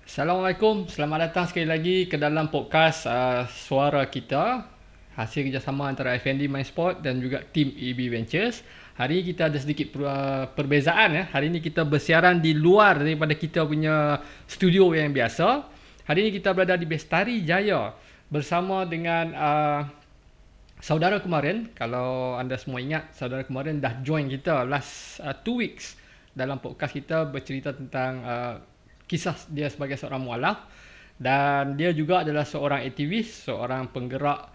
Assalamualaikum, selamat datang sekali lagi ke dalam podcast Suara Kita, hasil kerjasama antara FND MindSport dan juga tim EB Ventures. Hari ini kita ada sedikit perbezaan ya. Hari ini kita bersiaran di luar daripada kita punya studio yang biasa. Hari ini kita berada di Bestari Jaya bersama dengan saudara kemarin. Kalau anda semua ingat, saudara kemarin dah join kita last 2 weeks dalam podcast kita bercerita tentang kisah dia sebagai seorang mualaf, dan dia juga adalah seorang aktivis, seorang penggerak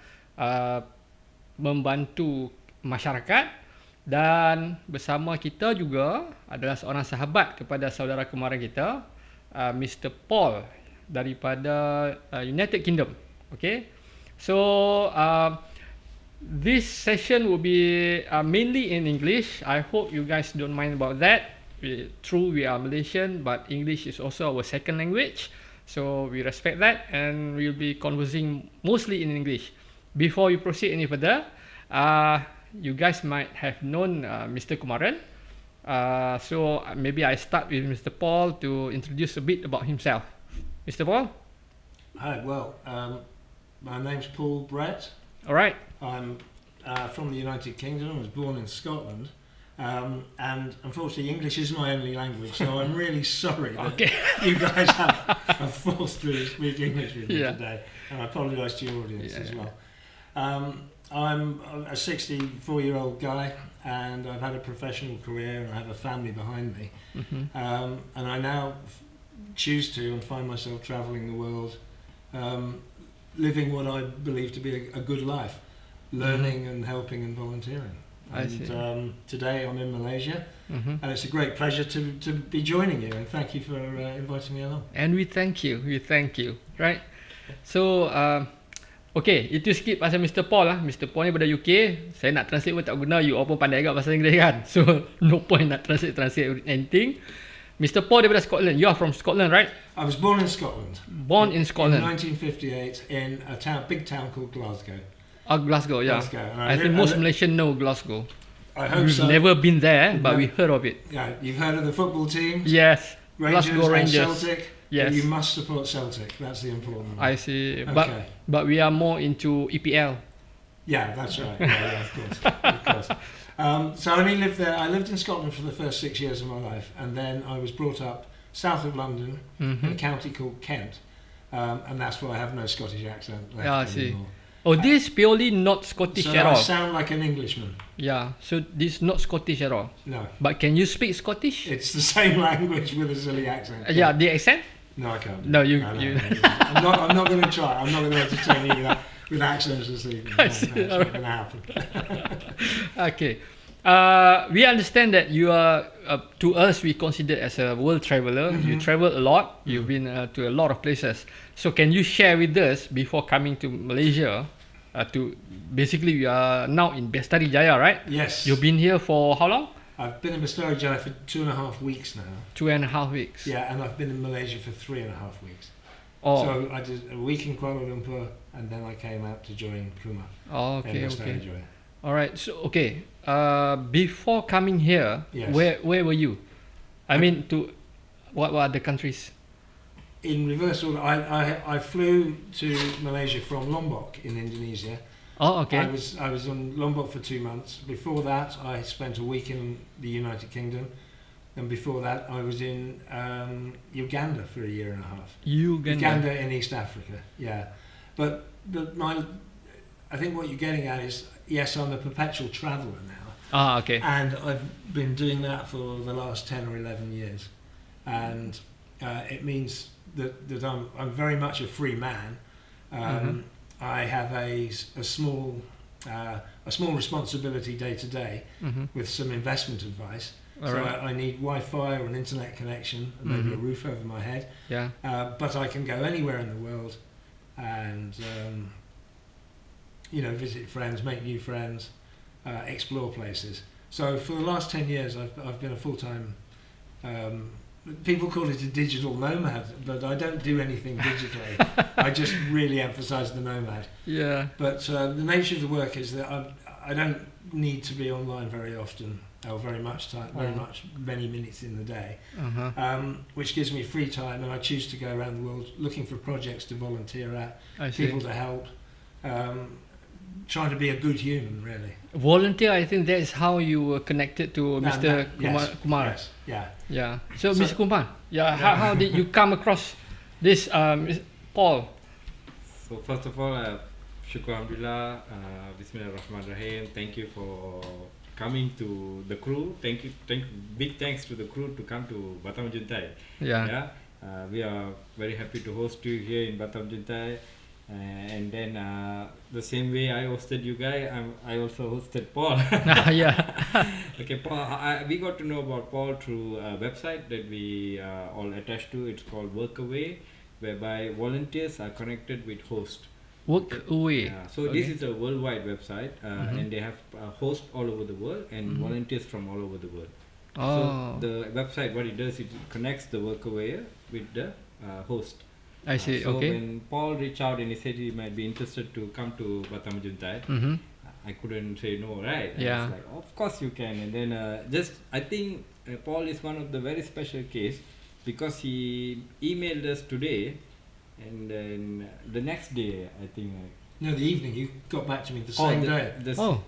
membantu masyarakat, dan bersama kita juga adalah seorang sahabat kepada saudara kemarin kita, Mr. Paul daripada United Kingdom. Okay, so this session will be mainly in English. I hope you guys don't mind about that. True, we are Malaysian, but English is also our second language, so we respect that, and we'll be conversing mostly in English. Before we proceed any further, you guys might have known Mr. Kumaran, so maybe I start with Mr. Paul to introduce a bit about himself. Mr. Paul? Hi, well, my name's Paul Brett. All right. I'm from the United Kingdom. I was born in Scotland. And unfortunately English is my only language, so I'm really sorry that you guys have forced me to speak English with me today, and I apologise to your audience as well. I'm a 64-year-old guy, and I've had a professional career, and I have a family behind me, and I now choose to and find myself travelling the world, living what I believe to be a good life, learning and helping and volunteering. And today I'm in Malaysia, and it's a great pleasure to be joining you, and thank you for inviting me along. And we thank you, right? So, okay, itu sikit pasal Mr. Paul lah. Mr. Paul ni daripada UK. Saya nak translate pun tak guna, you all pun pandai agak bahasa Inggeris kan. So, no point nak translate anything. Mr. Paul daripada Scotland. You are from Scotland, right? I was born in Scotland. Born in Scotland. In 1958 in a big town called Glasgow. Glasgow, yeah. Glasgow. I think most Malaysians know Glasgow. I hope We've so. never been there, but we heard of it. Yeah, you've heard of the football teams? Yes. Rangers Glasgow Rangers. and Celtic? Yes. You must support Celtic. That's the important one. I see. Okay. But we are more into EPL. Yeah, that's right. Yeah, of course. Of course. So I only lived there. I lived in Scotland for the first 6 years of my life, and then I was brought up south of London in a county called Kent, and that's why I have no Scottish accent left I see. anymore. Oh, this purely not Scottish So at I all. sound like an Englishman. Yeah, so this not Scottish at all. No. But can you speak Scottish? It's the same language with a silly accent. Yeah, the accent? No, I can't. No, you. I'm not going to try. I'm not going to entertain you with accents this evening. No, it's not going to happen. Okay. We understand that you are, to us, we consider as a world traveler. You travel a lot. You've been to a lot of places. So can you share with us, before coming to Malaysia, basically you are now in Bestari Jaya, right? Yes. You've been here for how long? I've been in Bestari Jaya for 2.5 weeks now. 2.5 weeks. Yeah, and I've been in Malaysia for 3.5 weeks. Oh. So I did a week in Kuala Lumpur, and then I came out to join Kumar. Oh, okay, in Bestari okay. Jaya. All right. So okay. Before coming here, Yes. where were you? I mean, to what other countries? In reverse order, I flew to Malaysia from Lombok in Indonesia. Oh, okay. I was in Lombok for 2 months. Before that, I spent a week in the United Kingdom, and before that, I was in Uganda for 1.5 years. Uganda in East Africa. Yeah, but I think what you're getting at is, yes, I'm a perpetual traveller now. Ah, okay. And I've been doing that for the last 10 or 11 years, and it means that I'm very much a free man. I have a small responsibility day to day with some investment advice. All so right. I need Wi-Fi or an internet connection and maybe a roof over my head. Yeah. But I can go anywhere in the world and visit friends, make new friends, explore places. So for the last 10 years, I've been a full-time. People call it a digital nomad, but I don't do anything digitally. I just really emphasise the nomad. Yeah. But the nature of the work is that I don't need to be online very often. or very much time, many minutes in the day, Uh-huh. which gives me free time, and I choose to go around the world looking for projects to volunteer at, I see. people to help, trying to be a good human, really. Volunteer, I think that is how you were connected to Mr. Kumar. Yes, yeah. Yeah. So, So- Mr. Kumar, how did you come across this Paul? So first of all, Shukr Alhamdulillah, Bismillahirrahmanirrahim. Thank you for coming to the crew. Big thanks to the crew to come to Batam Juntai. Yeah. We are very happy to host you here in Batam Juntai. And then the same way I hosted you guys, I also hosted Paul. Yeah. Okay, Paul. We got to know about Paul through a website that we all attached to. It's called Workaway, whereby volunteers are connected with hosts. Work away. So this is a worldwide website, and they have hosts all over the world and volunteers from all over the world. Oh, So the website, what it does, it connects the workaway with the host. I see. So Okay. when Paul reached out and he said he might be interested to come to Batam Juntai, Mm-hmm. I couldn't say no, right? And Yeah. I was like, of course you can. And then I think Paul is one of the very special case because he emailed us today, and then the next day, I think. No, the evening you got back to me the same day,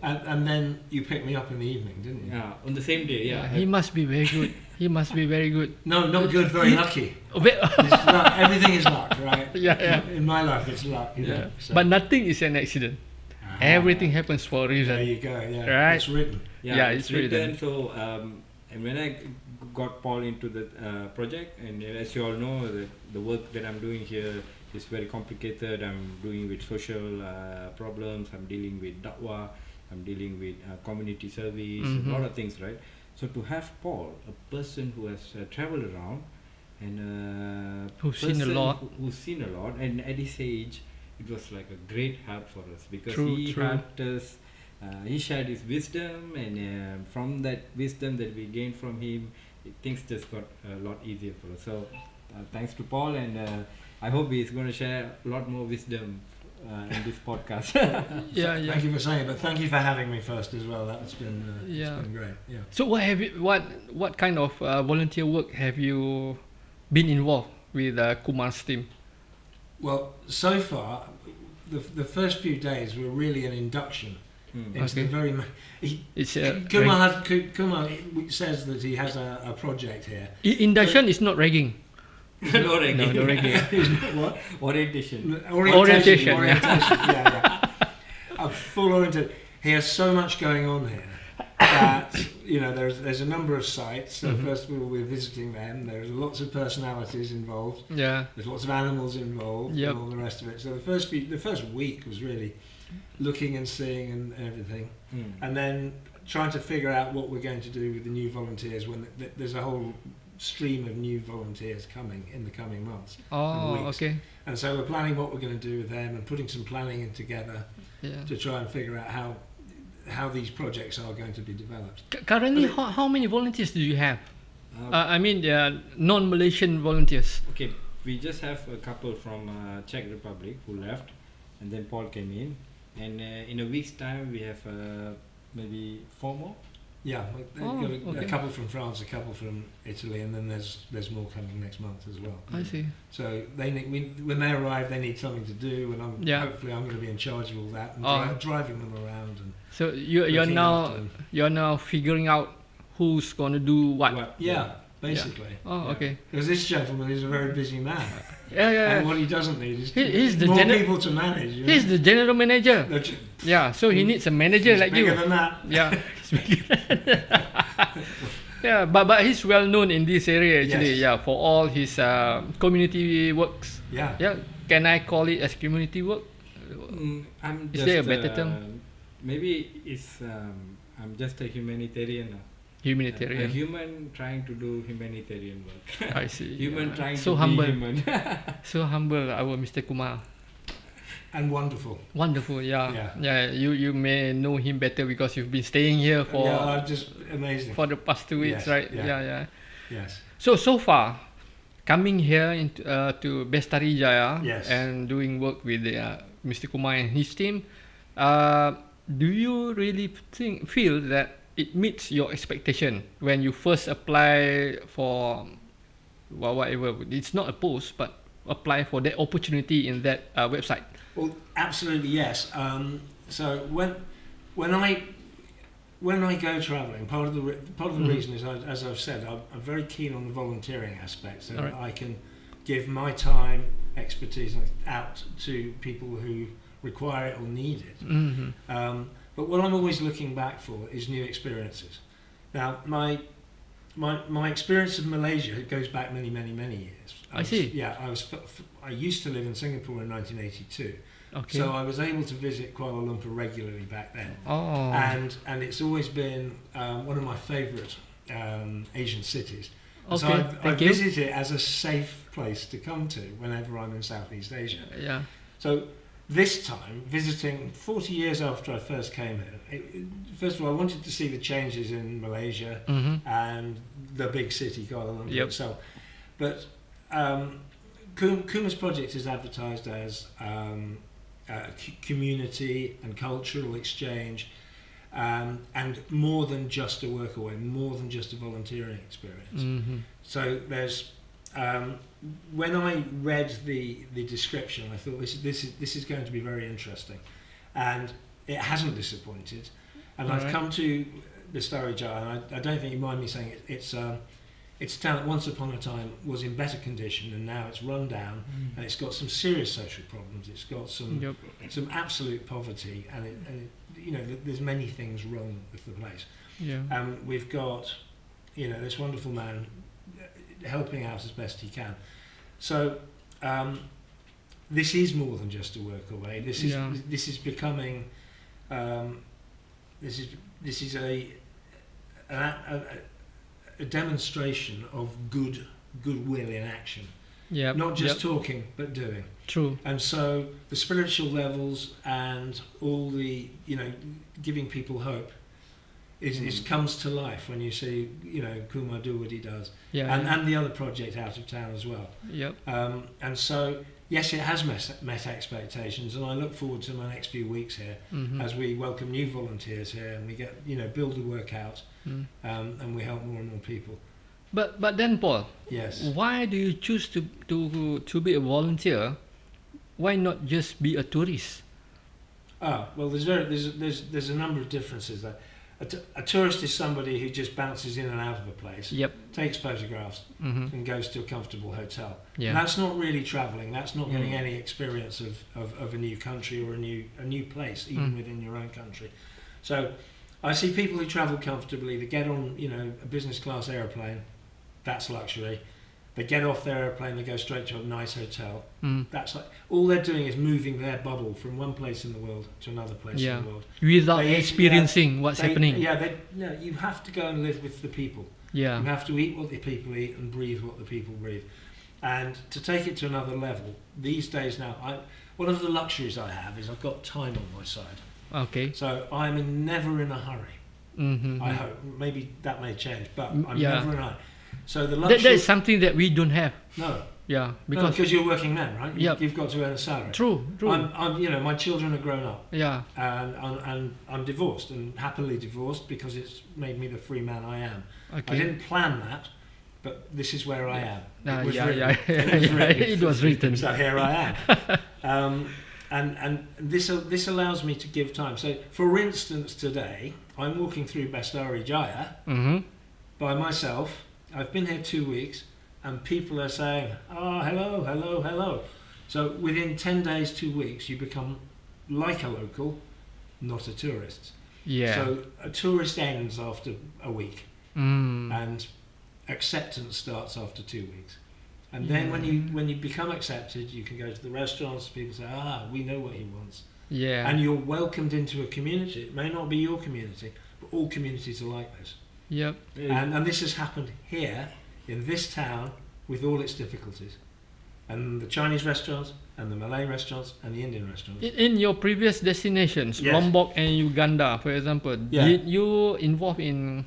and then you picked me up in the evening, didn't you? Yeah, on the same day. Yeah. He must be very good. He must be very good. No, not good. Very lucky. Oh, but- It's luck. Everything is luck, right? Yeah. In my life, it's luck. You Yeah. know, so. But nothing is an accident. Everything happens for a There reason. you go. Yeah, Right. it's written. Yeah, it's written. So, and when I got Paul into the project, and as you all know, the work that I'm doing here is very complicated. I'm doing with social problems. I'm dealing with da'wah. I'm dealing with community service, a lot of things, right? So to have Paul, a person who has traveled around, and Who's seen a lot. who's seen a lot, and at his age, it was like a great help for us because True, he true. helped us. He shared his wisdom, and from that wisdom that we gained from him, things just got a lot easier for us. So, thanks to Paul, and I hope he's going to share a lot more wisdom in this podcast. Yeah. Thank you for saying it, but thank you for having me first as well. That's been Yeah. it's been great. Yeah. So what kind of volunteer work have you been involved with Kumar's team? Well, so far, the first few days were really an induction into Okay. the very. It's Kumar says that he has a project here. induction is not ragging. No ragging. No ragging. What? Orientation. Orientation, yeah. A full orientation. He has so much going on here that there's a number of sites. So first of all, we're visiting them. There's lots of personalities involved. Yeah. There's lots of animals involved, Yep. and all the rest of it. So the first week was really looking and seeing and everything, and then trying to figure out what we're going to do with the new volunteers when there's a whole stream of new volunteers coming in the coming months. Oh, and weeks. okay. And so we're planning what we're going to do with them and putting some planning in together Yeah. to try and figure out how these projects are going to be developed. Currently, how many volunteers do you have? I mean, non-Malaysian volunteers. Okay, we just have a couple from Czech Republic who left, and then Paul came in, and in a week's time we have maybe 4 more. Yeah, they've Oh, got a okay. couple from France, a couple from Italy, and then there's more coming next month as well. I see. So when they arrive, they need something to do, and hopefully I'm going to be in charge of all that and driving them around. And So you're looking now after them. you're now figuring out who's gonna do what. Yeah, basically. Oh, Yeah. okay. Because this gentleman is a very busy man, Yeah. and what he doesn't need is He's the more gener- people to manage. you know? He's the general manager. They're Yeah, so he needs a manager he's like bigger you. than that. Yeah. Yeah, but he's well known in this area actually. Yes. Yeah, for all his community works. Yeah. Yeah, can I call it as community work? I'm Is just, there a better term? Maybe it's I'm just a humanitarian. A Humanitarian. human trying to do humanitarian work. I see. Human Yeah. trying So to humble. be human. So humble, our Mr. Kumar. And wonderful. Wonderful, yeah. Yeah. Yeah, you may know him better because you've been staying here for Yeah, just amazing. for the past 2 weeks, Yes, right? yeah. Yeah. Yes. So far, coming here into to Bestari Jaya Yes. and doing work with Mr. Kumar and his team, do you really feel that it meets your expectation when you first apply for whatever. It's not a post, but apply for that opportunity in that website. Well, absolutely yes. So when I go travelling, part of the reason is, as I've said, I'm very keen on the volunteering aspect, so that I can give my time, expertise out to people who require it or need it. But what I'm always looking back for is new experiences. Now, my experience of Malaysia, it goes back many years. I see. Yeah, I used to live in Singapore in 1982. Okay. So I was able to visit Kuala Lumpur regularly back then. Oh. And it's always been one of my favourite Asian cities. Okay, So I thank you. visit it as a safe place to come to whenever I'm in Southeast Asia. Yeah. So this time, visiting 40 years after I first came here, first of all, I wanted to see the changes in Malaysia and the big city, Kuala Lumpur itself. But Kumar's project is advertised as community and cultural exchange, and more than just a workaway, more than just a volunteering experience. So there's when I read the description, I thought this is going to be very interesting, and it hasn't disappointed. And I've come to Bestari Jaya, and I don't think you mind me saying it's a town that once upon a time was in better condition, and now it's run down, and it's got some serious social problems. It's got some absolute poverty, and there's many things wrong with the place. We've got this wonderful man helping out as best he can. So this is more than just a workaway. This is becoming this is a demonstration of goodwill in action. Not just talking, but doing. True. And so the spiritual levels and all the giving people hope is comes to life when you see Kumar do what he does, and the other project out of town as well. And so yes, it has met expectations, and I look forward to my next few weeks here as we welcome new volunteers here, and we get build the work out, and we help more and more people. But then, Paul, yes, why do you choose to be a volunteer? Why not just be a tourist? Well, there's a number of differences there. A tourist is somebody who just bounces in and out of a place, takes photographs, and goes to a comfortable hotel. And that's not really travelling. That's not getting any experience of a new country or a new place, even within your own country. So I see people who travel comfortably. They get on a business class aeroplane. That's luxury. They get off their airplane, they go straight to a nice hotel. That's like all they're doing is moving their bubble from one place in the world to another place in the world without experiencing what's happening. You have to go and live with the people. You have to eat what the people eat and breathe what the people breathe. And to take it to another level, these days now, one of the luxuries I have is I've got time on my side. Okay. So I'm never in a hurry. I hope maybe that may change, but I'm never in a hurry. So the luxury that is something that we don't have. No. Because you're working man, right? You've got to earn a salary. True. I'm my children are grown up. And I'm divorced, and happily divorced, because it's made me the free man I am. Okay. I didn't plan that, but this is where I am. It was written. So here I am. And this allows me to give time. So, for instance, today I'm walking through Bestari Jaya by myself. I've been here 2 weeks, and people are saying, hello. So within 10 days, 2 weeks, you become like a local, not a tourist. So a tourist ends after a week, and acceptance starts after 2 weeks. And then when you become accepted, you can go to the restaurants. People say, we know what he wants. And you're welcomed into a community. It may not be your community, but all communities are like this. And this has happened here in this town with all its difficulties, and the Chinese restaurants and the Malay restaurants and the Indian restaurants. In your previous destinations, Lombok and Uganda, for example, did you involve in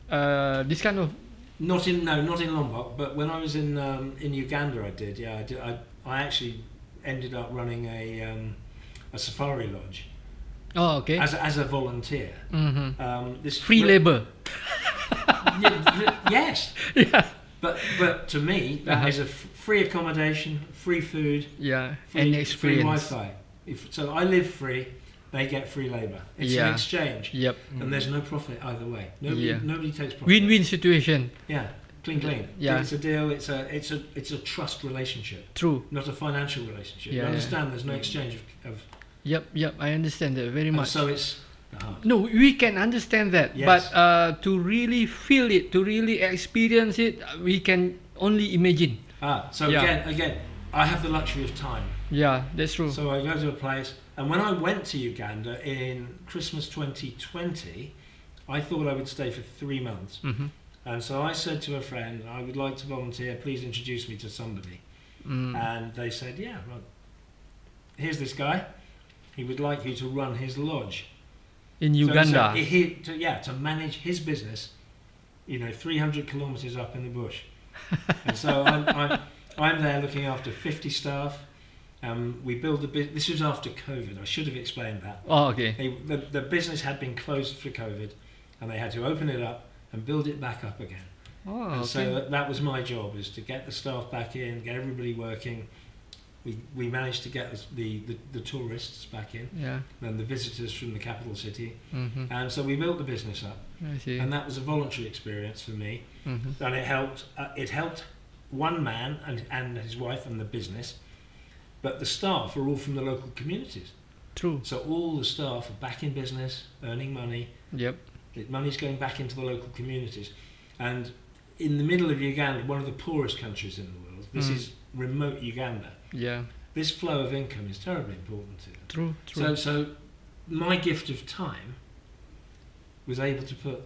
this kind of? Not in Lombok, but when I was in Uganda, I did. I actually ended up running a safari lodge. Oh, okay. as a volunteer. This Free labor. Yes. Yeah. But to me, that is a free accommodation, free food, Yeah. free, And free experience. Wi-Fi. So I live free, they get free labour. It's an exchange, Yep. and there's no profit either way. Nobody takes profit. Win-win situation. Yeah, clean. Yeah. It's a deal. It's a trust relationship, True. not a financial relationship. Yeah, You understand? There's no exchange of Yep. I understand that very and much. so it's hard. No, we can understand that, Yes. but to really feel it, to really experience it, we can only imagine. So Yeah. again, I have the luxury of time. Yeah, that's true. So I go to a place, and when I went to Uganda in Christmas 2020, I thought I would stay for 3 months. And so I said to a friend, I would like to volunteer, please introduce me to somebody. And they said, yeah, right. Here's this guy. He would like you to run his lodge. In So Uganda. to manage his business, 300 kilometres up in the bush. And so I'm there looking after 50 staff. We build the business. This was after COVID. I should have explained that. Oh, okay. The business had been closed for COVID, and they had to open it up and build it back up again. Oh, And okay. so that was my job, is to get the staff back in, get everybody working. We managed to get the tourists back in, Yeah. and the visitors from the capital city. Mm-hmm. And so we built the business up, I see. and that was a voluntary experience for me. Mm-hmm. And it helped one man and his wife and the business, but the staff are all from the local communities. True. So all the staff are back in business, earning money. Yep. The money's going back into the local communities. And in the middle of Uganda, one of the poorest countries in the world, this is remote Uganda. Yeah. This flow of income is terribly important to them. True. So my gift of time was able to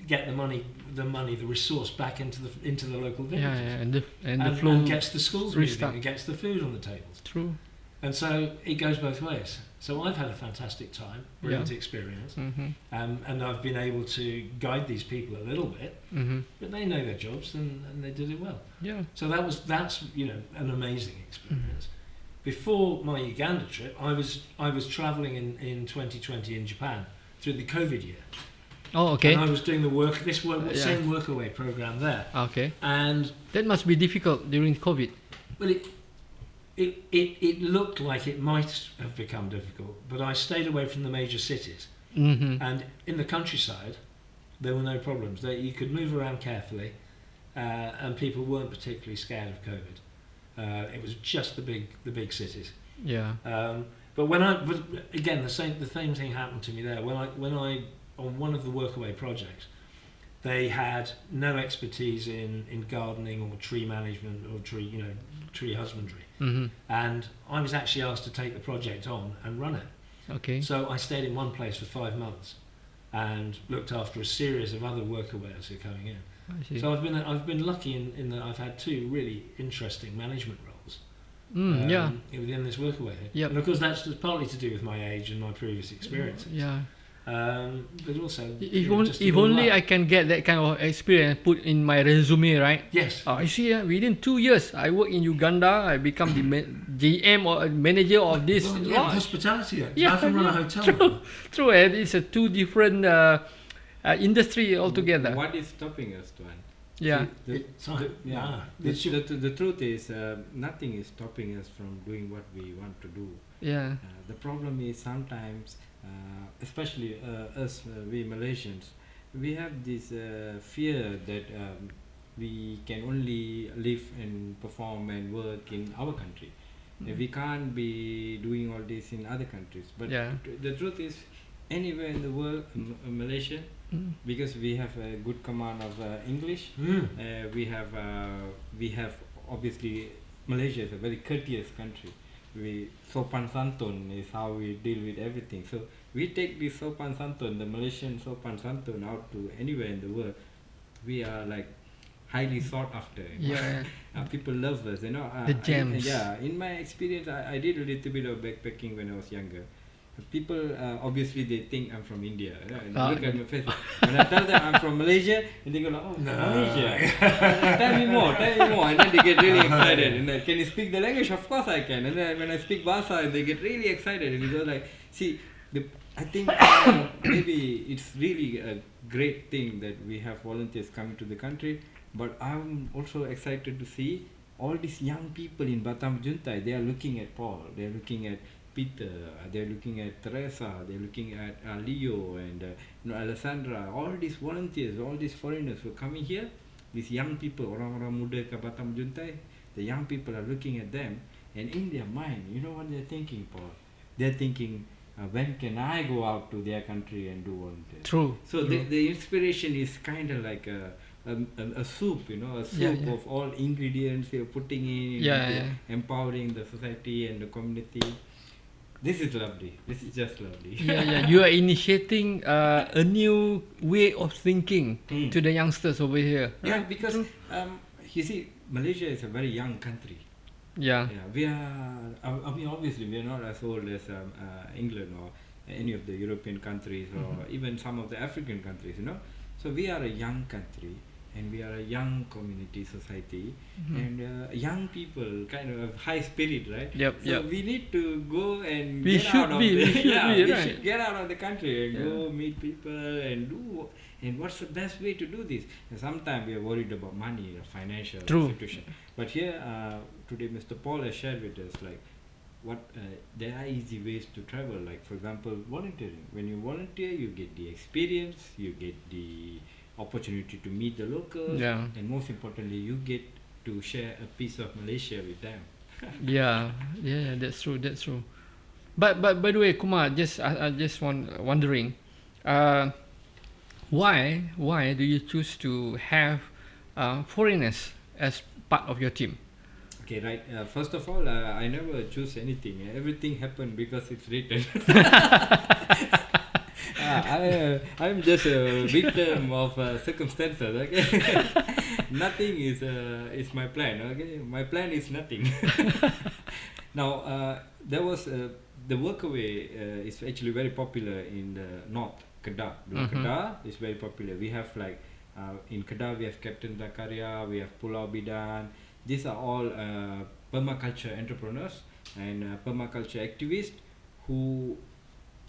get the resource back into the local Yeah, villages. and the flow. And gets the schools moving, restart. and gets the food on the tables. True. And so it goes both ways. So I've had a fantastic time, brilliant experience, Mm-hmm. and I've been able to guide these people a little bit, Mm-hmm. but they know their jobs and they did it well. Yeah. So that's an amazing experience. Before my Uganda trip, I was travelling in 2020 in Japan through the COVID year. Oh, okay. And I was doing Yeah. same workaway program there. Okay. And That must be difficult during COVID. well, it looked like it might have become difficult, but I stayed away from the major cities. Mm-hmm. And in the countryside, there were no problems. You could move around carefully, and people weren't particularly scared of COVID. It was just the big cities. Yeah. But again, the same thing happened to me there. When I on one of the workaway projects, they had no expertise in gardening or tree management or tree husbandry, Mm-hmm. and I was actually asked to take the project on and run it. Okay. So I stayed in one place for 5 months and looked after a series of other workaways who were coming in. I see. So I've been lucky in that I've had 2 really interesting management roles Yeah. within this workaway. Yep. And of course that's partly to do with my age and my previous experience. Yeah. But also If only I can get that kind of experience put in my resume, right? Yes. I see. Within 2 years, I work in Uganda. I become the GM or manager of this. Well, yeah, lodge. hospitality. Yeah, I can run a yeah, hotel. True. And it's a 2 different industry altogether. What is stopping us, Tuan? Yeah. The truth is, nothing is stopping us from doing what we want to do. Yeah. The problem is sometimes, especially us, we Malaysians, we have this fear that we can only live and perform and work in our country. We can't be doing all this in other countries. But Yeah. the truth is, anywhere in the world, Malaysia, because we have a good command of English, we have obviously Malaysia is a very courteous country. Sopan santun is how we deal with everything. So we take this sopan santun, the Malaysian sopan santun, out to anywhere in the world. We are like highly sought after. Yeah. People love us, The gems. In my experience, I did a little bit of backpacking when I was younger. People obviously they think I'm from India. And look at my face. When I tell them I'm from Malaysia, and they go like, "Oh, Malaysia! Tell me more, and then they get really excited. And can you speak the language? Of course I can. And then when I speak Bahasa, they get really excited. And they go like, see, I think maybe it's really a great thing that we have volunteers coming to the country, but I'm also excited to see all these young people in Batam Juntai. They are looking at Paul, they are looking at Peter, they are looking at Teresa, they are looking at Leo and Alessandra. All these volunteers, all these foreigners who are coming here, these young people, orang-orang muda ke Batam Juntai, the young people are looking at them, and in their mind, you know what they're thinking, Paul? They're thinking, when can I go out to their country and do volunteer? True. So the inspiration is kind of like a soup, you know, a soup of all ingredients you're putting in, empowering the society and the community. This is lovely. This is just lovely. You are initiating a new way of thinking to the youngsters over here. Yeah, because you see, Malaysia is a very young country. Yeah. We are. I mean, obviously, we are not as old as England or any of the European countries or even some of the African countries. You know, so we are a young country. And we are a young community society, and young people kind of high spirit, right? So we need to go and we should get out of the country and go meet people and do. And what's the best way to do this? And sometimes we are worried about money or financial situation. But here today, Mr. Paul has shared with us like there are easy ways to travel. Like for example, volunteering. When you volunteer, you get the experience, you get the opportunity to meet the locals, and most importantly, you get to share a piece of Malaysia with them. That's true. But by the way, Kumar, I just wondering, why do you choose to have foreigners as part of your team? Okay, right. First of all, I never choose anything. Everything happened because it's written. I'm just a victim of circumstances. Okay, nothing is my plan. Okay, my plan is nothing. Now, there was the workaway is actually very popular in the north. Kedah, Kedah is very popular. We have like in Kedah we have Captain Zakaria, we have Pulau Bidan. These are all permaculture entrepreneurs and permaculture activists who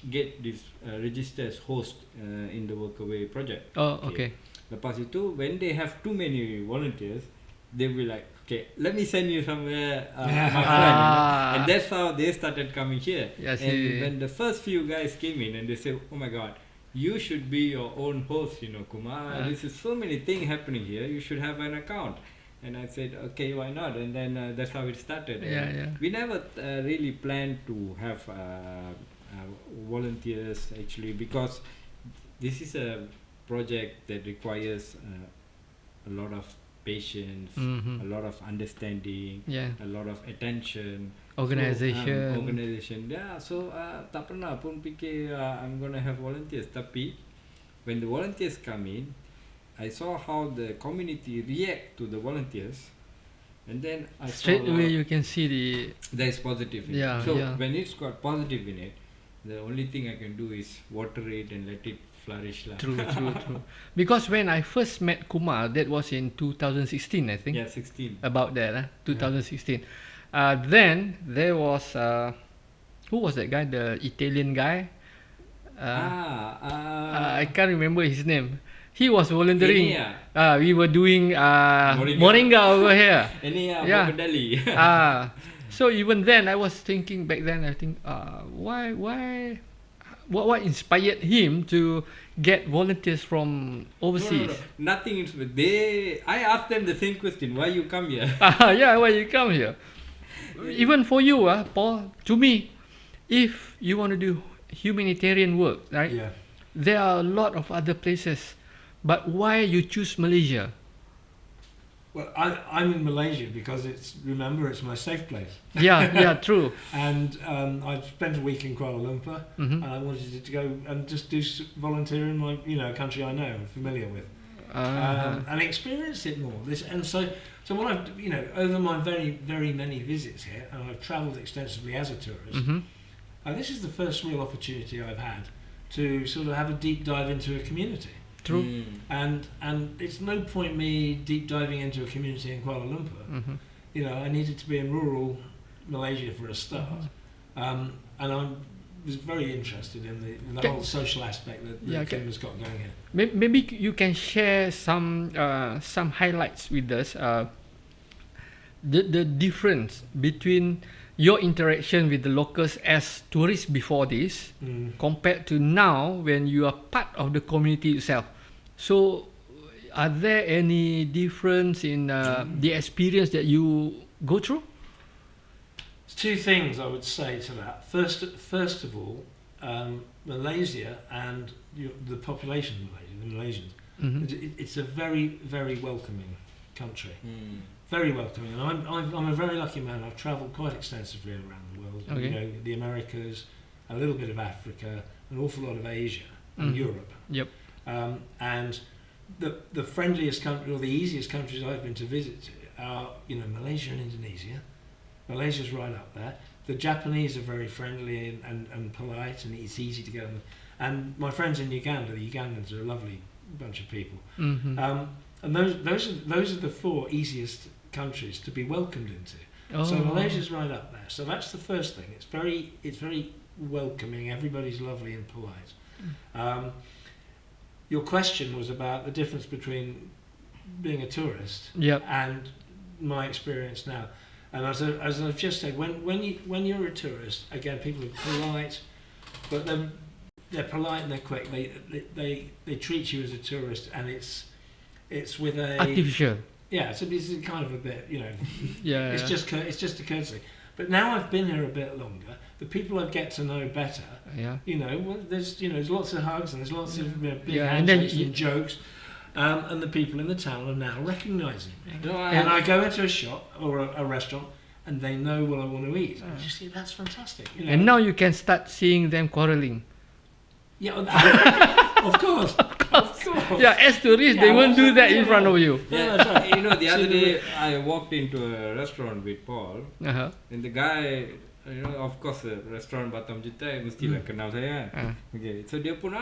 get this register as host in the workaway project. Okay. Lepas itu, when they have too many volunteers, they will like, okay, let me send you somewhere, my friend. And that's how they started coming here. And when the first few guys came in and they said, oh my God, you should be your own host, Kumar. This is so many things happening here. You should have an account. And I said, okay, why not? And then that's how it started. We never really planned to have volunteers actually, because this is a project that requires a lot of patience, a lot of understanding, a lot of attention, organization. So tak pernah pun fikir I'm gonna have volunteers. Tapi when the volunteers come in, I saw how the community react to the volunteers, and then I straight away you can see there's positive in it. So when it's got positive in it, the only thing I can do is water it and let it flourish. True. Because when I first met Kumar, that was in 2016, I think. 16. About that, 2016. Then there was who was that guy? The Italian guy. I can't remember his name. He was volunteering. We were doing Moringa over here. So even then, I was thinking back then. I think, why? What inspired him to get volunteers from overseas? No. Nothing. I asked them the same question. Why you come here? Why you come here? Even for you, Paul. To me, if you want to do humanitarian work, right? There are a lot of other places, but why you choose Malaysia? Well, I'm in Malaysia because it's my safe place. True. And I've spent a week in Kuala Lumpur, and I wanted to go and just do volunteer in my, a country I know, I'm familiar with, and experience it more. So what I've, over my very, very many visits here, and I've travelled extensively as a tourist. This is the first real opportunity I've had to sort of have a deep dive into a community. True. And it's no point me deep diving into a community in Kuala Lumpur. I needed to be in rural Malaysia for a start. And I'm was very interested in the Okay. whole social aspect that Yeah, okay. Kimber's got going here. Maybe you can share some highlights with us. The difference between your interaction with the locals as tourists before this compared to now when you are part of the community itself. So, are there any difference in the experience that you go through? There's two things I would say to that. First of all, Malaysia and the population of Malaysia, the Malaysians, it's a very, very welcoming country. Very welcoming, and I'm a very lucky man. I've travelled quite extensively around the world. Okay. You know, the Americas, a little bit of Africa, an awful lot of Asia and Europe. Yep. And the friendliest country or the easiest countries I've been to visit are, you know, Malaysia and Indonesia. Malaysia's right up there. The Japanese are very friendly and polite, and it's easy to get on. And my friends in Uganda, the Ugandans are a lovely bunch of people. And those are the four easiest countries to be welcomed into. Oh. So Malaysia's right up there. So that's the first thing. It's very welcoming. Everybody's lovely and polite. Your question was about the difference between being a tourist Yep. and my experience now. And as I've just said, when you're a tourist, again, people are polite, but they're polite and they're quick. They treat you as a tourist, and it's with a Artificial. yeah. It's a kind of a bit, you know. Yeah. It's just a courtesy. But now I've been here a bit longer, the people I get to know better. Yeah. You know, well, there's lots of hugs and there's lots of big Yeah, and then handshakes and jokes, and the people in the town are now recognising me. No, And I go into a shop or a restaurant, and they know what I want to eat. And you see, that's fantastic. You know? And now you can start seeing them quarreling. Yeah, of course. Yeah, as tourists, they won't do that in front of you. Yeah, that's right. You know, the other So day I walked into a restaurant with Paul, Uh-huh. and the guy, you know, of course, the restaurant Batam Jitai mestilah kenal saya. Okay, so dia pun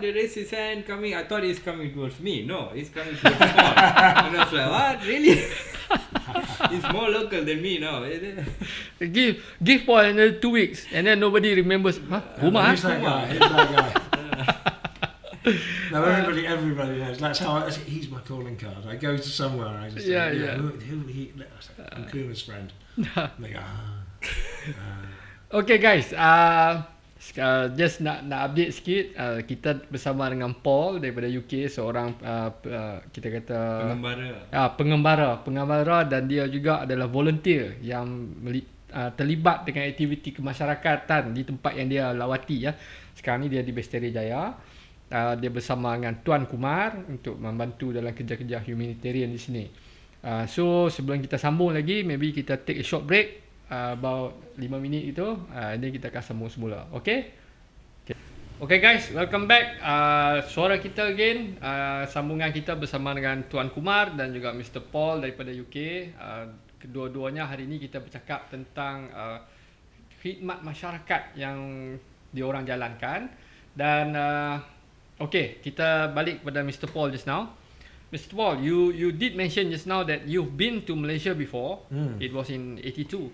they raised his hand coming. I thought he's coming towards me. No, he's coming towards Paul. And I was like, what? Really? He's more local than me now. Give Paul another 2 weeks, and then nobody remembers. Huh? Kumar? Who's that guy? Who's that guy? No, everybody knows. That's how he's my calling card. I go to somewhere and I just say, who he? I'm Kuma's friend. And they go, Okay guys, just nak update sikit, kita bersama dengan Paul daripada UK, seorang kita kata pengembara, dan dia juga adalah volunteer yang terlibat dengan aktiviti kemasyarakatan di tempat yang dia lawati ya. Sekarang ni dia di Sdr Jaya. Dia bersama dengan Tuan Kumar untuk membantu dalam kerja-kerja humanitarian di sini. So sebelum kita sambung lagi, maybe kita take a short break, about 5 minit itu, then kita akan sambung semula. Okay guys, welcome back. Suara kita again, sambungan kita bersama dengan Tuan Kumar dan juga Mr. Paul daripada UK. Kedua-duanya hari ini kita bercakap tentang khidmat masyarakat yang diorang jalankan. Dan okay, kita balik kepada Mr. Paul just now. Mr. Paul, you did mention just now that you've been to Malaysia before. It was in 82.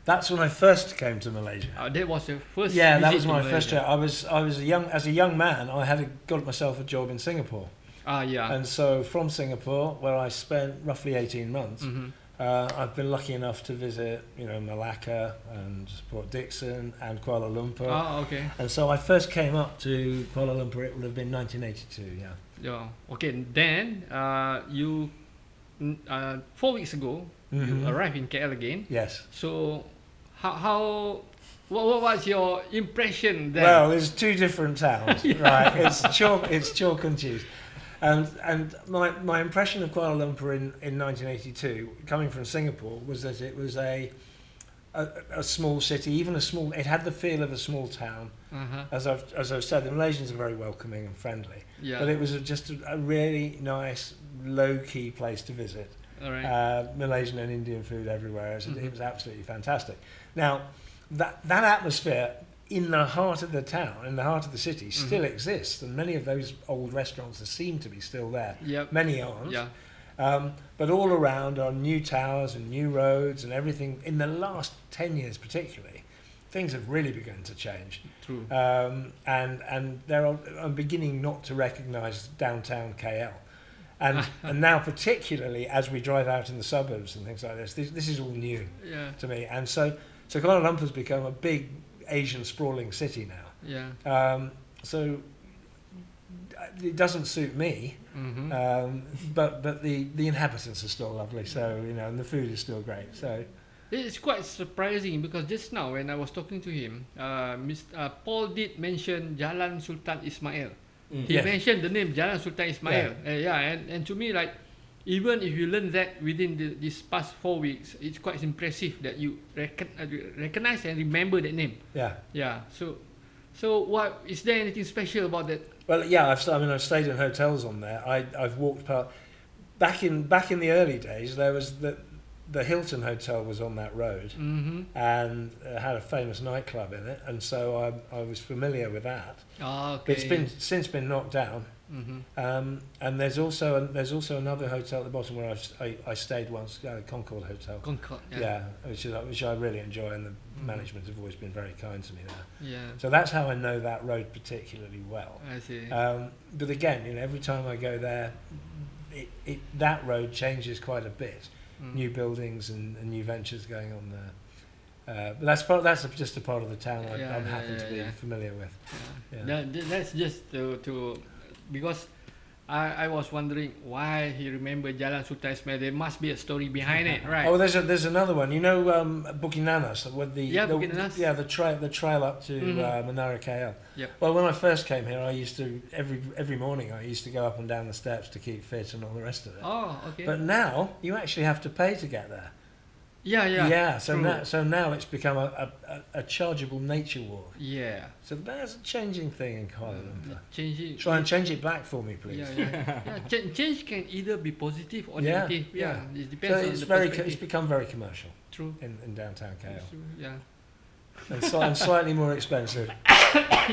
that's when I first came to Malaysia. That was your first. Yeah, that visit was to my Malaysia. first trip. I was as a young man. I had got myself a job in Singapore, Yeah. and so from Singapore, where I spent roughly 18 months, I've been lucky enough to visit, you know, Malacca and Port Dickson and Kuala Lumpur. Okay. And so I first came up to Kuala Lumpur. It would have been 1982. Yeah. Okay. Then you 4 weeks ago you arrived in KL again. Yes. So what was your impression then? Well, there's two different towns, right? It's chalk and cheese. And my impression of Kuala Lumpur in 1982, coming from Singapore, was that it was a small city, it had the feel of a small town. As I've said, the Malaysians are very welcoming and friendly. Yeah. But it was just a really nice, low-key place to visit. All right. Malaysian and Indian food everywhere. It was absolutely fantastic. Now, that atmosphere in the heart of the town, in the heart of the city, still exists, and many of those old restaurants seem to be still there. Yep. Many aren't. Yeah. But all around are new towers and new roads and everything. In the last 10 years particularly, things have really begun to change. True. And I'm beginning not to recognise downtown KL. And now particularly as we drive out in the suburbs and things like this is all new Yeah. to me. And so Kuala Lumpur's become a big Asian sprawling city now. Yeah. So it doesn't suit me, but the inhabitants are still lovely. So and the food is still great. So It's quite surprising because just now when I was talking to him, Paul did mention Jalan Sultan Ismail. He Yeah. mentioned the name Jalan Sultan Ismail. And to me, like, even if you learn that within this past 4 weeks, it's quite impressive that you recognize and remember that name. yeah. Yeah. So what is there anything special about that? Well, yeah. I've stayed in hotels on there. I've walked past. Back in the early days, there was the Hilton Hotel was on that road, and had a famous nightclub in it, and so I was familiar with that. Oh, okay. But it's since been knocked down. And there's also another hotel at the bottom where I stayed once, Concord Hotel. Concord. Yeah, which I really enjoy, and the management have always been very kind to me there. Yeah. So that's how I know that road particularly well. I see. But again, every time I go there, that road changes quite a bit. New buildings and new ventures going on there. But that's just a part of the town I'm happy to be familiar with. Yeah. That's just to because I was wondering why he remembered Jalan Sultan Ismail. There must be a story behind it, right? Oh, there's another one. Bukit Nanas with Bukit Nanas. the trail up to Menara KL. Yep. Well, when I first came here, I used to every morning I used to go up and down the steps to keep fit and all the rest of it. Oh, okay. But now you actually have to pay to get there. Yeah. So now it's become a chargeable nature walk. Yeah. So that's a changing thing in Kuala Lumpur. Changing. Try and change it back for me, please. Yeah. Change can either be positive or Yeah, negative. Yeah. yeah. It depends So on it's the perspective. it's become very commercial True. in downtown KL. True. Yeah. And slightly more expensive.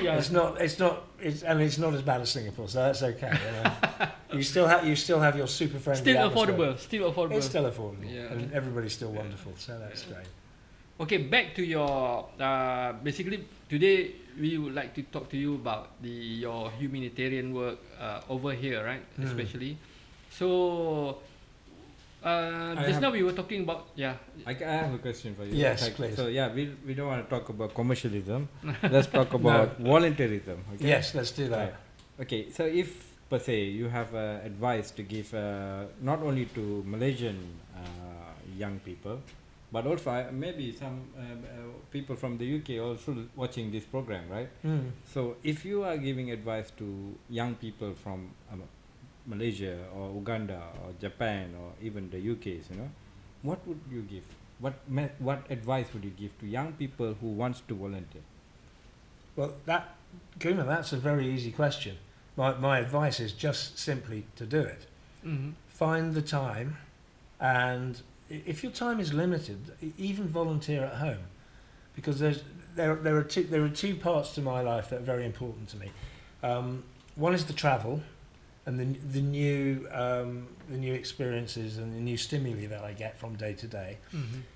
Yeah. It's not as bad as Singapore, so that's okay. You still have your super friendly Still atmosphere. affordable. Still affordable. It's still affordable, Yeah. and everybody's still wonderful, so that's great. Okay, back to your basically today we would like to talk to you about your humanitarian work over here, right? Especially. So just now we were talking about I have a question for you. Yes, please. So we don't want to talk about commercialism. Let's talk about volunteerism. Okay? Yes, let's do that. Right. Okay, so if per se you have advice to give not only to Malaysian young people, but also maybe some people from the UK also watching this program, right? So if you are giving advice to young people from Malaysia or Uganda or Japan or even the UK's, what would you give? What advice would you give to young people who wants to volunteer? Well, Kumar, that's a very easy question. My advice is just simply to do it. Find the time, and if your time is limited, even volunteer at home, because there are two parts to my life that are very important to me. One is the travel, and the new experiences and the new stimuli that I get from day to day,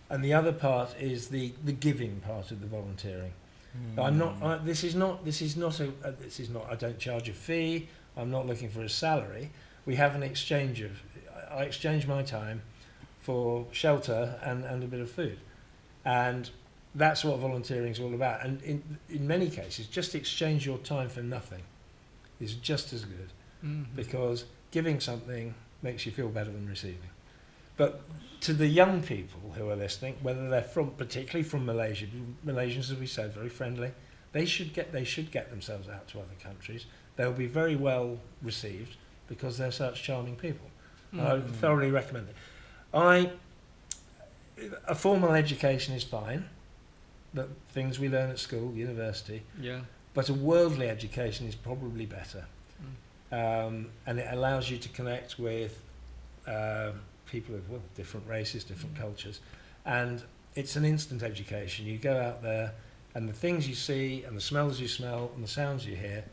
and the other part is the giving part of the volunteering. I'm not. I don't charge a fee. I'm not looking for a salary. We have an exchange of. I exchange my time for shelter and a bit of food, and that's what volunteering is all about. And in many cases, just exchange your time for nothing is just as good, because giving something makes you feel better than receiving. But to the young people who are listening, whether they're particularly from Malaysia, Malaysians, as we said, very friendly, they should get themselves out to other countries. They'll be very well received because they're such charming people. I thoroughly recommend it. A formal education is fine, the things we learn at school, university. Yeah. But a worldly education is probably better, and it allows you to connect with people of different races, different cultures, and it's an instant education. You go out there, and the things you see, and the smells you smell, and the sounds you hear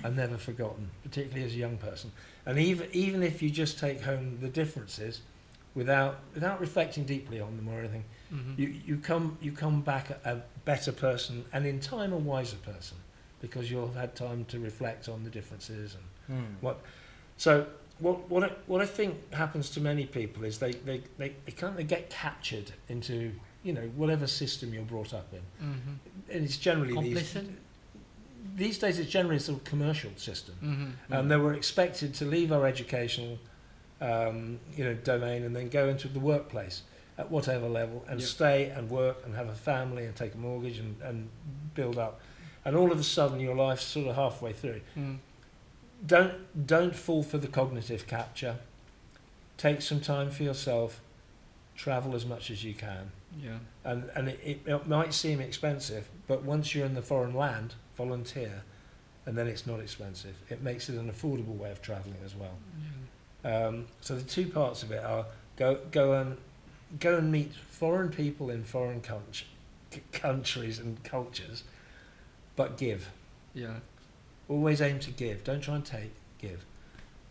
are never forgotten, particularly as a young person. And even if you just take home the differences, without reflecting deeply on them or anything. You come back a better person, and in time a wiser person, because you'll have had time to reflect on the differences and what. So what I think happens to many people is they kind of get captured into, you know, whatever system you're brought up in, and it's generally these days it's generally a sort of commercial system, and they were expected to leave our educational domain and then go into the workplace at whatever level and stay and work and have a family and take a mortgage and build up, and all of a sudden your life's sort of halfway through. Don't fall for the cognitive capture. Take some time for yourself. Travel as much as you can. And it might seem expensive, but once you're in the foreign land, volunteer, and then it's not expensive. It makes it an affordable way of travelling as well. So the two parts of it are go and meet foreign people in foreign countries and cultures, but give. Always aim to give. Don't try and take. Give,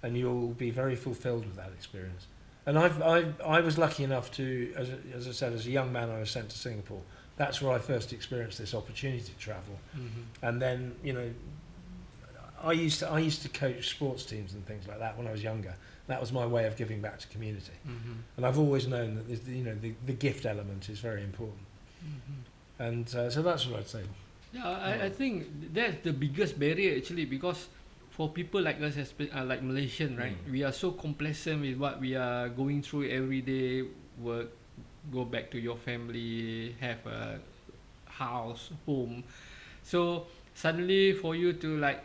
and you'll be very fulfilled with that experience. And I was lucky enough to, as I said, as a young man, I was sent to Singapore. That's where I first experienced this opportunity to travel. And then, you know, I used to coach sports teams and things like that when I was younger. That was my way of giving back to community. And I've always known that the gift element is very important. And so that's what I'd say. I think that's the biggest barrier actually, because for people like us, like Malaysian, right, we are so complacent with what we are going through every day. Work, go back to your family, have a house, home. So suddenly for you to like,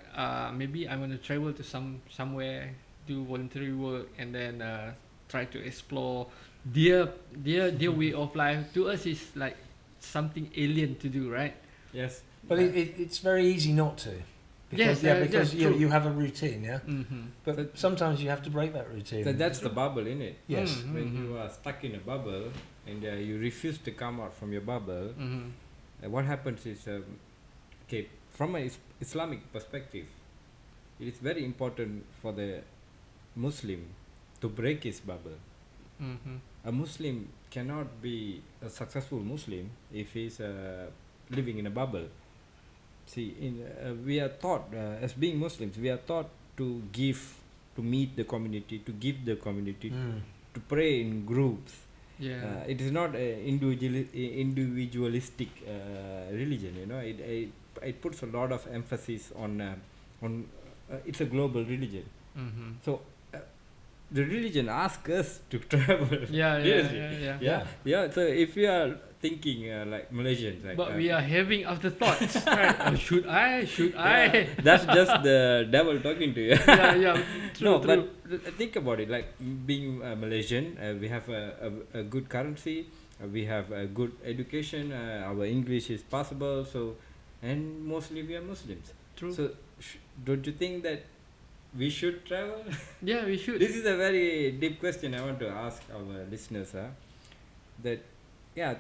maybe I'm going to travel to somewhere, do voluntary work, and then try to explore their way of life. To us, is like something alien to do, right? Yes. But it's very easy not to. Because you have a routine, But sometimes you have to break that routine. That's the bubble, isn't it? Yes. When you are stuck in a bubble and you refuse to come out from your bubble, what happens is, from an Islamic perspective, it is very important for the Muslim to break his bubble. A Muslim cannot be a successful Muslim if he's living in a bubble. See, we are taught, as being Muslims, we are taught to give, to meet the community, to give the community, to pray in groups. It is not an individualistic religion, you know. It puts a lot of emphasis on it's a global religion. So the religion asks us to travel. So if we are thinking like Malaysians, like, but we are having afterthoughts, right? Should I? That's just the devil talking to you. True. But think about it. Like being Malaysian, we have a good currency, we have a good education, our English is possible. So, and mostly we are Muslims. True. So, don't you think that we should travel? Yeah, we should. This is a very deep question I want to ask our listeners.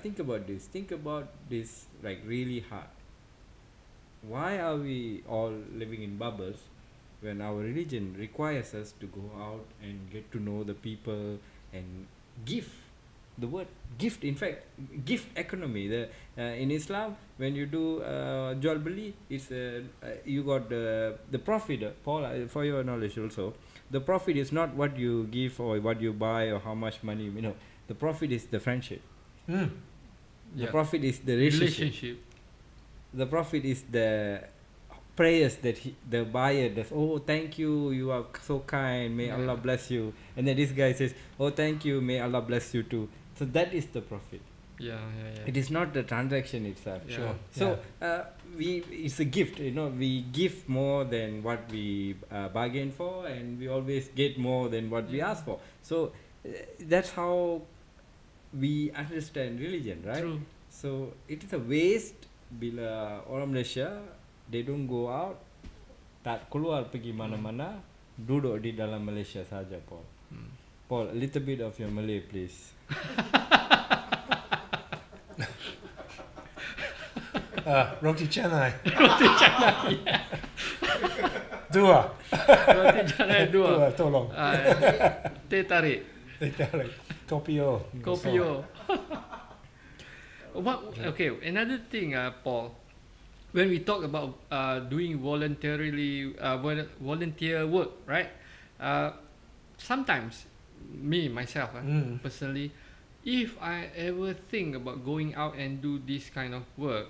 Think about this. Think about this like really hard. Why are we all living in bubbles when our religion requires us to go out and get to know the people and give? The word gift, in fact, gift economy. In Islam, when you do jual beli, it's you got the profit. Paul, for your knowledge also, the profit is not what you give or what you buy or how much money. You know, the profit is the friendship. The profit is the relationship. The profit is the prayers that the buyer does. Oh, thank you, you are so kind, may Allah bless you. And then this guy says, oh, thank you, may Allah bless you too. So that is the profit. It is not the transaction itself. So it's a gift, you know. We give more than what we bargain for, and we always get more than what we ask for. So that's how we understand religion, right? True. So it is a waste bila orang Malaysia, they don't go out, tak keluar pergi mana-mana, duduk di dalam Malaysia saja, Paul. Paul, a little bit of your Malay, please. Roti canai. Roti canai. Dua. Roti canai dua. Tolong. Teh tarik. Kopio. Kopio. Okay, another thing, Paul, when we talk about doing volunteer work, right? Sometimes, myself, personally, if I ever think about going out and do this kind of work,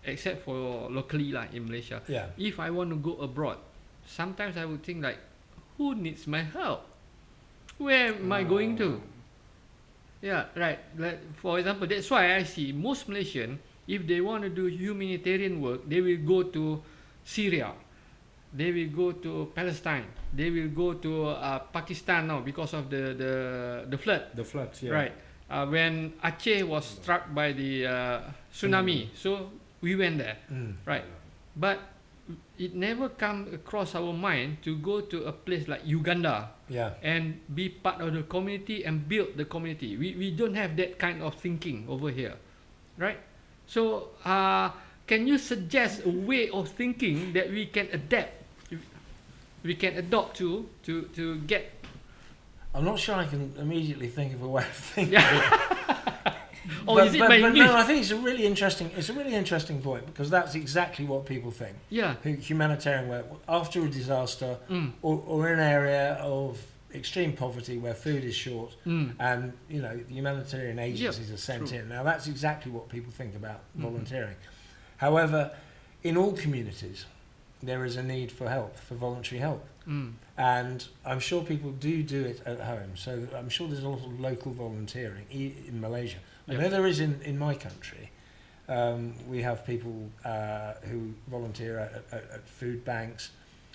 except for locally in Malaysia, if I want to go abroad, sometimes I would think like, who needs my help? Where am I going to? Yeah, right. Like, for example, that's why I see most Malaysian, if they want to do humanitarian work, they will go to Syria, they will go to Palestine, they will go to Pakistan now because of the flood. The floods, Right. When Aceh was struck by the tsunami, so we went there, right? But it never come across our mind to go to a place like Uganda and be part of the community and build the community. We don't have that kind of thinking over here, right? So can you suggest a way of thinking that we can adopt to get? I'm not sure I can immediately think of a way of thinking. Is it my English? No, I think it's a really interesting point, because that's exactly what people think. Yeah. Humanitarian work after a disaster or in an area of extreme poverty where food is short, and the humanitarian agencies are sent in. Now that's exactly what people think about volunteering. However, in all communities, there is a need for help, for voluntary help. And I'm sure people do it at home. So I'm sure there's a lot of local volunteering in Malaysia. I know there is in my country. We have people who volunteer at food banks.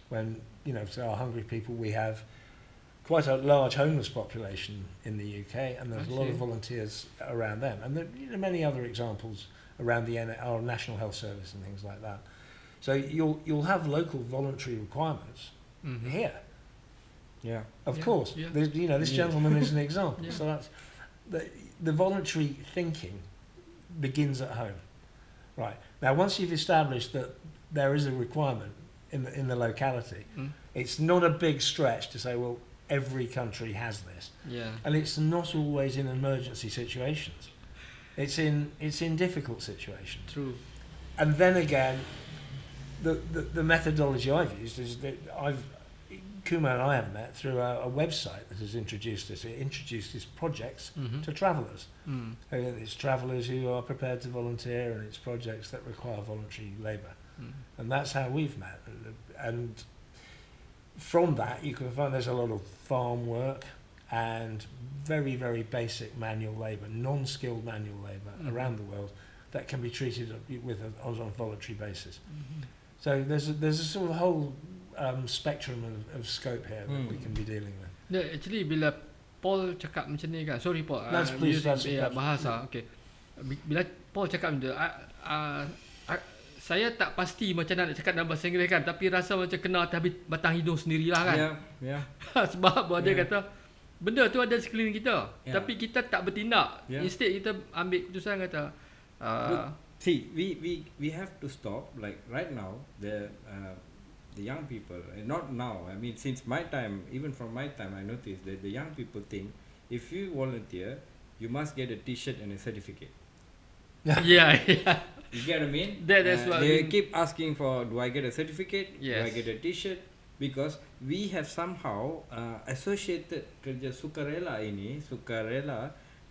When, to our hungry people, we have quite a large homeless population in the UK, and there's a lot of volunteers around them. And there are many other examples around our National Health Service and things like that. So you'll have local voluntary requirements here. Yeah. Of course. Yeah. This gentleman is an example. So that's the voluntary thinking begins at home. Right. Now, once you've established that there is a requirement in the locality, it's not a big stretch to say, well, every country has this. Yeah. And it's not always in emergency situations. It's in difficult situations. True. And then again, the methodology I've used is that Kumar and I have met through a website that has introduced this. It introduces projects to travellers. It's travellers who are prepared to volunteer, and it's projects that require voluntary labour. And that's how we've met. And from that, you can find there's a lot of farm work and very, very basic manual labour, non-skilled manual labour around the world that can be treated on a voluntary basis. So there's a sort of whole spectrum of scope here that we can be dealing with. No, actually, bila Paul cakap macam ni kan, sorry Paul, That's bahasa, okay. Bila Paul cakap macam tu, saya tak pasti macam nak cakap dalam bahasa Inggeris kan, tapi rasa macam kena atas batang hidung sendirilah kan. Yeah. Sebab dia kata benda tu ada sekeliling kita, tapi kita tak bertindak. Instead kita ambil keputusan kata see, we have to stop. Like right now, the young people, and not now, I mean since my time, even from my time, I noticed that the young people think if you volunteer, you must get a T-shirt and a certificate. yeah. You get what I mean? That's what they keep asking for, do I get a certificate? Yes. Do I get a T-shirt? Because we have somehow associated kerja sukarela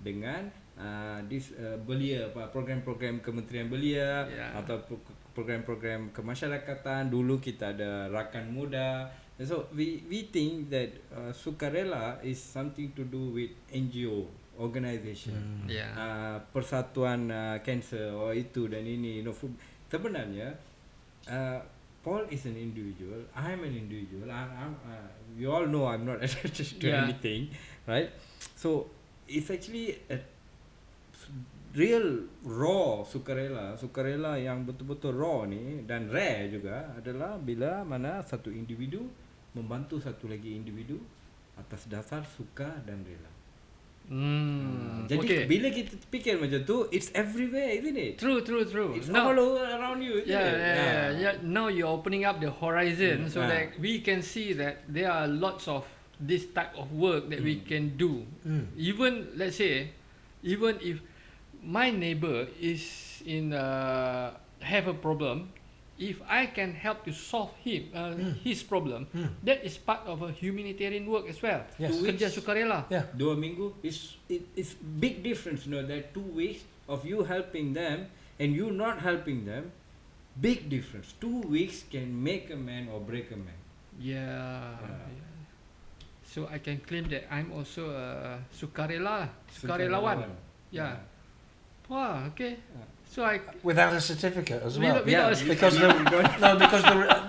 dengan belia, program-program kementerian belia atau program-program kemasyarakatan. Dulu kita ada rakan muda. So we think that sukarela is something to do with NGO organisation, persatuan kanser itu dan ini. Sebenarnya Paul is an individual, I am an individual, you all know I'm not attached to anything, right? So it's actually a real raw sukarela yang betul-betul raw ni dan rare juga adalah bila mana satu individu membantu satu lagi individu atas dasar suka dan rela. Jadi bila kita fikir macam tu, it's everywhere, isn't it? True. It's all around you, isn't it? Yeah. Now you're opening up the horizon so that we can see that there are lots of this type of work that we can do. Even let's say, even if my neighbor is in have a problem, if I can help to solve his problem, that is part of a humanitarian work as well. Yes. Kerja sukarela. Yeah. 2 minggu it's big difference, you know, that 2 weeks of you helping them and you not helping them, big difference. 2 weeks can make a man or break a man. Yeah. So I can claim that I'm also a sukarelawan. Yeah. Wow. Okay. So I Without a certificate as well. without a Because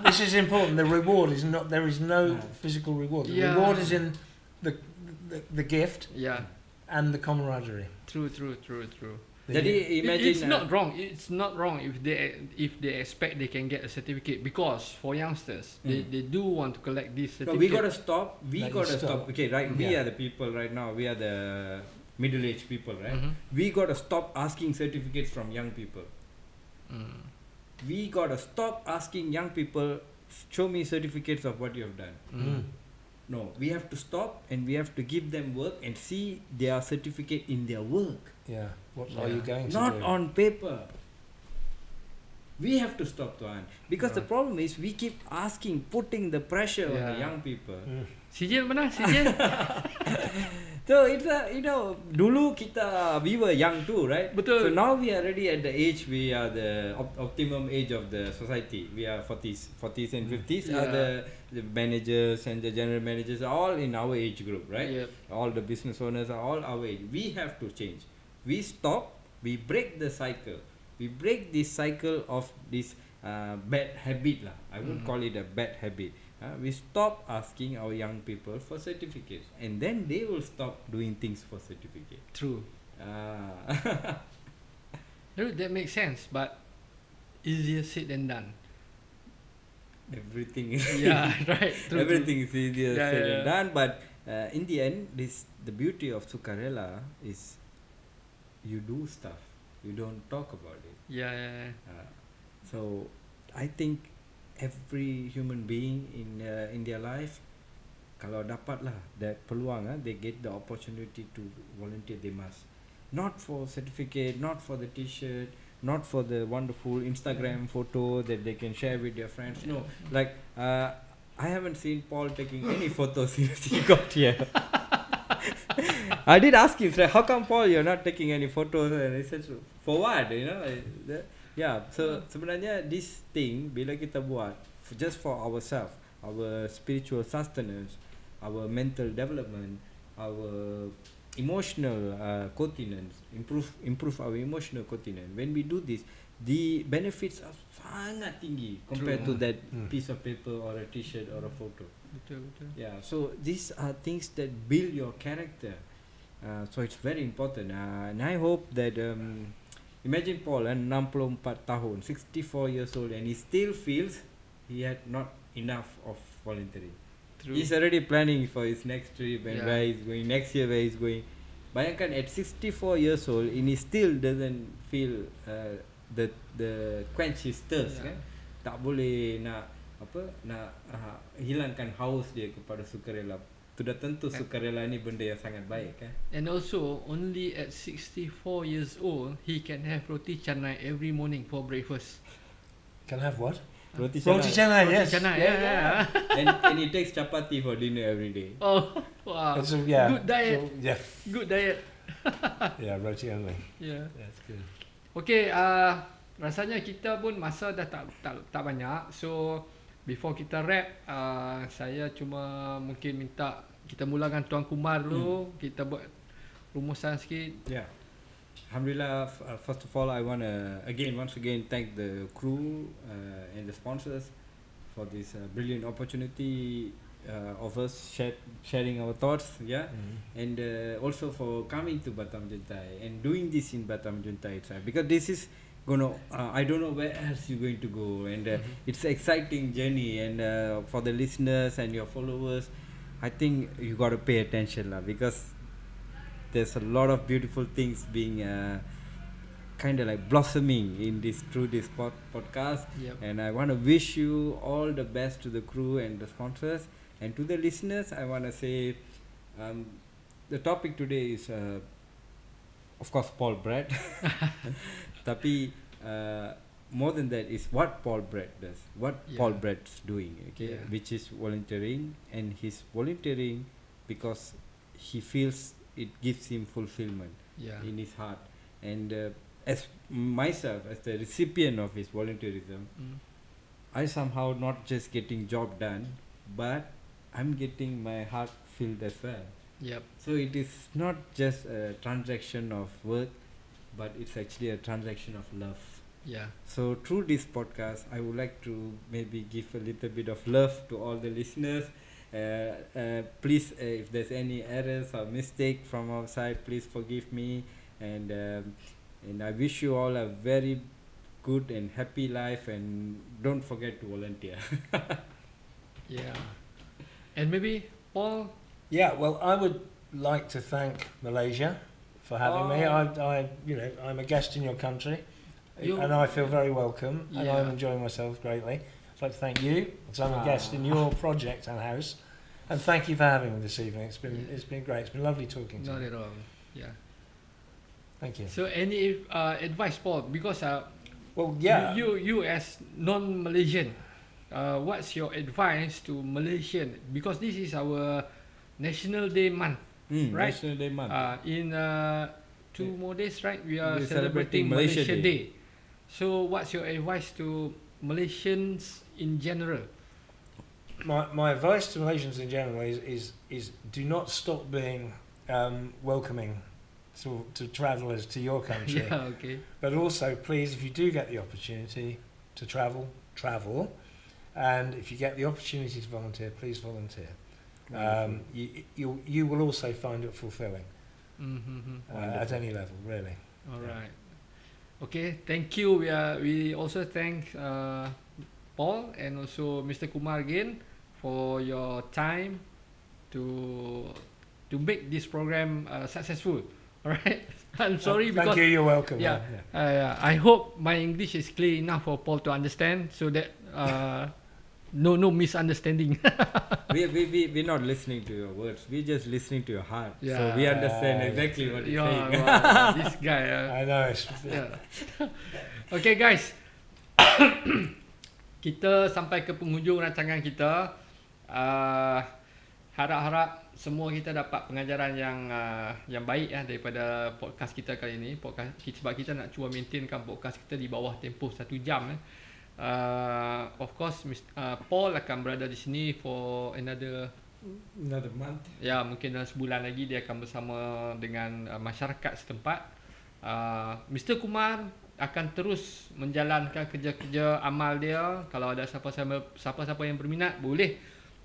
this is important. The reward is not. There is no physical reward. The Yeah. reward is in the gift yeah. and the camaraderie. True. Jadi imagine It's not wrong. It's not wrong if they expect they can get a certificate, because for youngsters they do want to collect this no, certificate. we gotta stop. We Like gotta stop. stop. Okay, right. We Yeah. are the people right now. We are the middle-aged people, right? Mhm. We gotta stop asking certificates from young people. We gotta stop asking young people, show me certificates of what you have done. No, we have to stop and we have to give them work and see their certificate in their work, Yeah. What are you going to not do? on paper. We have to stop, Tuan, because the problem is we keep asking, putting the pressure on the Yeah. young people. Sijil mana? Sijil? So it's dulu we were young too, right? Betul. So now we are already at the age, we are the optimum age of the society. We are 40s and 50s are the managers and the general managers are all in our age group, right? Yep. All the business owners are all our age. We have to change. We stop, we break the cycle. We break this cycle of this bad habit lah. I wouldn't call it a bad habit. We stop asking our young people for certificates, and then they will stop doing things for certificate. True. Ah. That makes sense, but easier said than done. Everything is Yeah, right. True, everything is easier Yeah, said yeah, than done, but in the end, the beauty of sukarela is you do stuff, you don't talk about it. Yeah. So I think every human being in their life, kalau dapat lah that peluang, they get the opportunity to volunteer, they must. Not for certificate, not for the t-shirt, not for the wonderful Instagram photo that they can share with their friends. No, like I haven't seen Paul taking any photos since he got here. I did ask him, like, how come Paul you're not taking any photos? And he said, for what? You know, yeah. So sebenarnya this thing bila kita buat just for ourselves, our spiritual sustenance, our mental development, our emotional continence, improve our emotional continence. When we do this, the benefits are sangat tinggi compared to that piece of paper or a t-shirt or a photo. Betul. Yeah, so these are things that build your character. So it's very important. And I hope that imagine Paul, 64 tahun, 64 years old, and he still feels he had not enough of volunteering. True. He's already planning for his next trip and Yeah. where he's going next year, where he's going. Bayangkan at 64 years old, and he still doesn't feel the quench his thirst. Yeah. Kan? Tak boleh nak hilangkan haus dia kepada sukarela. Sudah tentu sukarela ni benda yang sangat baik kan. And also, only at 64 years old, he can have roti canai every morning for breakfast. Can I have what? Roti Roti canai, Roti yes. canai, yeah. and he takes chapati for dinner every day. Oh, wow. It's yeah. Good diet. So, yeah. Good diet. Yeah, roti only. Yeah. That's good. Okay, rasanya kita pun masa dah tak banyak. So, before kita wrap, saya cuma mungkin minta kita mulakan Tuan Kumar dulu. Kita buat rumusan sikit. Yeah. Alhamdulillah, first of all, I want to once again thank the crew and the sponsors for this brilliant opportunity of us sharing our thoughts, and also for coming to Batam Juntai and doing this in Batam Juntai itself, because this is gonna I don't know where else you're going to go, and it's an exciting journey, and for the listeners and your followers, I think you got to pay attention lah, because there's a lot of beautiful things being kind of like blossoming in this through this podcast. Yep. And I want to wish you all the best to the crew and the sponsors, And to the listeners, I want to say the topic today is, of course, Paul Brett. Tapi more than that is what Paul Brett does, what Paul Brett's doing, okay, which is volunteering, and he's volunteering because he feels it gives him fulfillment in his heart. And as myself, as the recipient of his volunteerism, I somehow not just getting job done, but I'm getting my heart filled as well. Yep. So it is not just a transaction of work, but it's actually a transaction of love. Yeah. So through this podcast, I would like to maybe give a little bit of love to all the listeners. Please, if there's any errors or mistake from our side, please forgive me. And I wish you all a very good and happy life. And don't forget to volunteer. Yeah. And maybe Paul. Yeah. Well, I would like to thank Malaysia for having me. I'm a guest in your country. And I feel very welcome, and I'm enjoying myself greatly. I'd like to thank you, because I'm a guest in your project and house, and thank you for having me this evening. It's been great. It's been lovely talking to you. Not at all. Yeah. Thank you. So any advice, Paul? Because you as non-Malaysian, what's your advice to Malaysian? Because this is our National Day month, right? National Day month. In 2 more days, right? We are celebrating Malaysia Day. So what's your advice to Malaysians in general? My advice to Malaysians in general is do not stop being welcoming to travellers to your country. Yeah, okay. But also, please, if you do get the opportunity to travel. And if you get the opportunity to volunteer, please volunteer. You will also find it fulfilling at any level, really. All right. Okay, thank you. We also thank Paul and also Mr. Kumar again for your time to make this program successful. All right. I'm sorry because thank you. You're welcome. Yeah. I hope my English is clear enough for Paul to understand, so that no misunderstanding. we're not listening to your words. We're just listening to your heart. Yeah. So we understand exactly what you're saying. Wow, this guy. I know. Okay guys, kita sampai ke penghujung rancangan kita. Harap-harap semua kita dapat pengajaran yang baik daripada podcast kita kali ini. Sebab kita nak cuba maintainkan podcast kita di bawah tempoh 1 jam. Of course, Paul akan berada di sini for another month. Ya, mungkin dalam sebulan lagi dia akan bersama dengan masyarakat setempat. Mr. Kumar akan terus menjalankan kerja-kerja amal dia. Kalau ada siapa-siapa yang berminat, boleh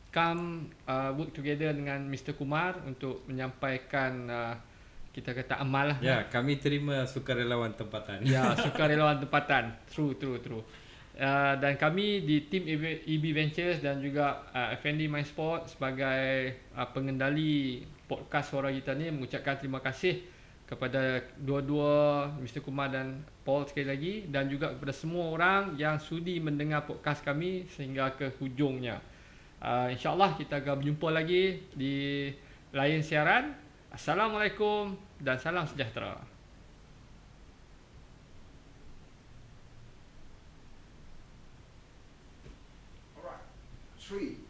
come work together dengan Mr. Kumar untuk menyampaikan kita kata amal lah. Ya, kami terima sukarelawan tempatan. Ya, sukarelawan tempatan. True. Dan kami di tim EB Ventures dan juga FND My Sport sebagai pengendali podcast suara kita ni mengucapkan terima kasih kepada dua-dua Mr. Kumar dan Paul sekali lagi, dan juga kepada semua orang yang sudi mendengar podcast kami sehingga ke hujungnya. InsyaAllah kita akan berjumpa lagi di lain siaran. Assalamualaikum dan salam sejahtera. 3